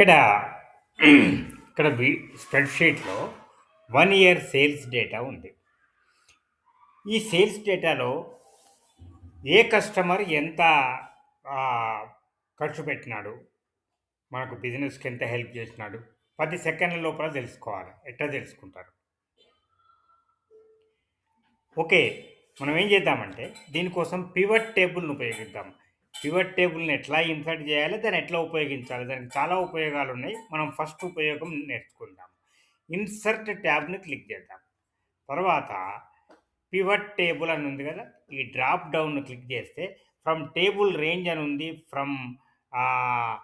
ఇక్కడ ఇక్కడ స్ప్రెడ్‌షీట్‌లో 1 year sales data ఉంది. ఈ సేల్స్ డేటాలో ఏ కస్టమర్ ఎంత ఆహ్, ఖర్చు పెట్టినాడు, మనకు బిజినెస్‌కి ఎంత హెల్ప్ చేసినాడు, 10 సెకండ్ల లోపల తెలుసుకోవాలి. ఎట్లా తెలుసుకుంటారు? ఓకే. మనం ఏం చేద్దామంటే దీనికోసం పివట్ టేబుల్‌ని ఉపయోగిద్దాం. పివట్ టేబుల్‌ని ఎట్లా ఇన్సర్ట్ చేయాలి? దాన్ని ఎట్లా ఉపయోగించాలి? దానికి చాలా ఉపయోగాలున్నాయి. మనం ఫస్ట్ ఉపయోగం నేర్చుకుందాం. ఇన్సర్ట్ ట్యాబ్‌ని క్లిక్ చేద్దాం. తర్వాత పివట్ టేబుల్ అని ఉంది కదా! ఈ డ్రాప్ డౌన్‌ని క్లిక్ చేస్తే ఫ్రమ్ టేబుల్ రేంజ్ అని ఉంది. ఫ్రమ్ ఆహ్,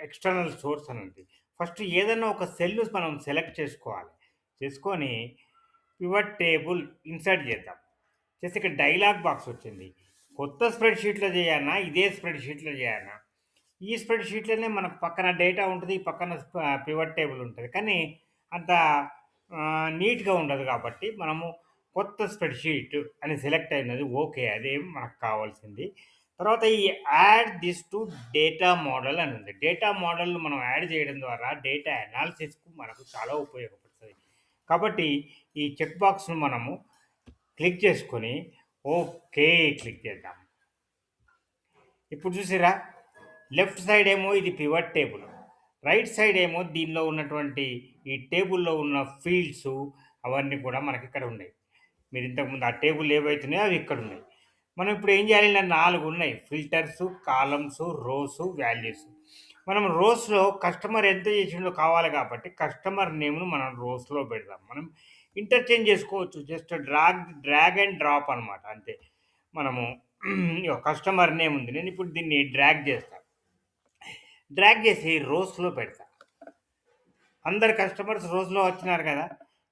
ఎక్స్టర్నల్ సోర్స్ అని ఉంది. ఫస్ట్ ఏదన్నా ఒక సెల్ మనం సెలెక్ట్ చేసుకోవాలి. చేసుకొని పివట్ టేబుల్ ఇన్సర్ట్ చేద్దాం. చేస్తే ఇక్కడ డైలాగ్ బాక్స్ వచ్చింది. కొత్త స్ప్రెడ్‌షీట్‌లో చేయాలనా? ఇదే స్ప్రెడ్‌షీట్‌లో చేయాలనా? ఈ స్ప్రెడ్‌షీట్‌లోనే మనకు పక్కన డేటా ఉంటది. పక్కన పివట్ టేబుల్ ఉంటది. కానీ అంత నీట్‌గా ఉండదు కాబట్టి మనము కొత్త స్ప్రెడ్‌షీట్ అని సెలెక్ట్ అయినది ఓకే. అదే మనకు కావాల్సింది. తర్వాత ఈ add this to data model అని ఉంది. డేటా మోడల్‌ను మనం యాడ్ చేయడం ద్వారా డేటా అనాలిసిస్‌కు మనకు చాలా ఉపయోగపడుతది. కాబట్టి ఈ చెక్ బాక్స్‌ను మనము క్లిక్ చేసుకొని ఓకే క్లిక్ చేద్దాం. ఇప్పుడు చూసిర్రా? లెఫ్ట్ సైడ్ ఏమో ఇది పివట్ టేబుల్. రైట్ సైడ్ ఏమో దీనిలో ఉన్నటువంటి ఈ టేబుల్‌లో ఉన్న ఫీల్డ్సు అవన్నీ కూడా మనకిక్కడ ఉన్నాయి. మీరు ఇంతకుముందు ఆ టేబుల్ ఏవైతున్నాయో అవి ఇక్కడున్నాయి. మనం ఇప్పుడు ఏం చేయాలి? ఇలా 4 ఉన్నాయి. ఫిల్టర్సు, కాలమ్సు, రోసు, వాల్యూస్. మనం రోస్‌లో కస్టమర్ ఎంత చేసిండో కావాలి కాబట్టి కస్టమర్ నేమ్‌ను మనం రోస్‌లో పెడదాం. మనం ఇంటర్చేంజ్ చేసుకోవచ్చు. జస్ట్ డ్రాగ్ అండ్ డ్రాప్ అనమాట అంతే. మనము కస్టమర్ నేమ్ ఉంది. నేను ఇప్పుడు దీన్ని డ్రాగ్ చేస్తా. డ్రాగ్ చేసి రోస్‌లో పెడతా. అందరు కస్టమర్స్ రోస్‌లో వచ్చినారు కదా!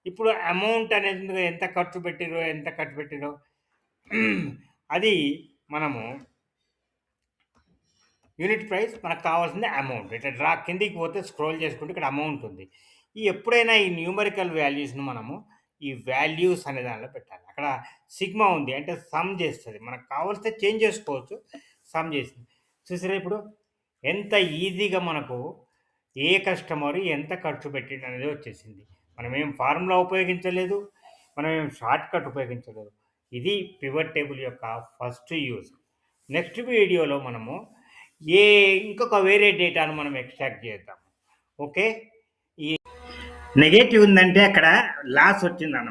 ఇప్పుడు అమౌంట్ అనేది ఉంది కదా! ఎంత ఖర్చు పెట్టిర్రో, ఎంత ఖర్చు పెట్టిర్రో అది మనము యూనిట్ ప్రైస్ మనకు కావాల్సింది అమౌంట్. ఇట్లా కిందికి పోతే స్క్రోల్ చేసుకుంటే ఇక్కడ అమౌంట్ ఉంది. ఎప్పుడైనా ఈ న్యూమరికల్ వాల్యూస్‌ని మనము ఈ వాల్యూస్ అనే దానిలో పెట్టాలి. అక్కడ సిగ్మా ఉంది. అంటే సమ్ చేస్తది. మనకు కావాల్సితే చేంజ్ చేసుకోవచ్చు. సమ్ చేసింది. చూసారా ఇప్పుడు? ఎంత ఈజీగా మనకు ఏ కస్టమర్ ఎంత ఖర్చు పెట్టిండనేది వచ్చేసింది. మనమేం ఫార్ములా ఉపయోగించలేదు. మనమేం షార్ట్‌కట్ ఉపయోగించలేదు. ఇది పివట్ టేబుల్ యొక్క ఫస్ట్ యూజ్. నెక్స్ట్ వీడియోలో మనము ఇంకొక వేరే డేటాను మనం ఎక్స్ట్రాక్ట్ చేద్దాం. ఓకే. ఈ నెగెటివ్ ఉందంటే అక్కడ లాస్ వచ్చిందన్నమాట.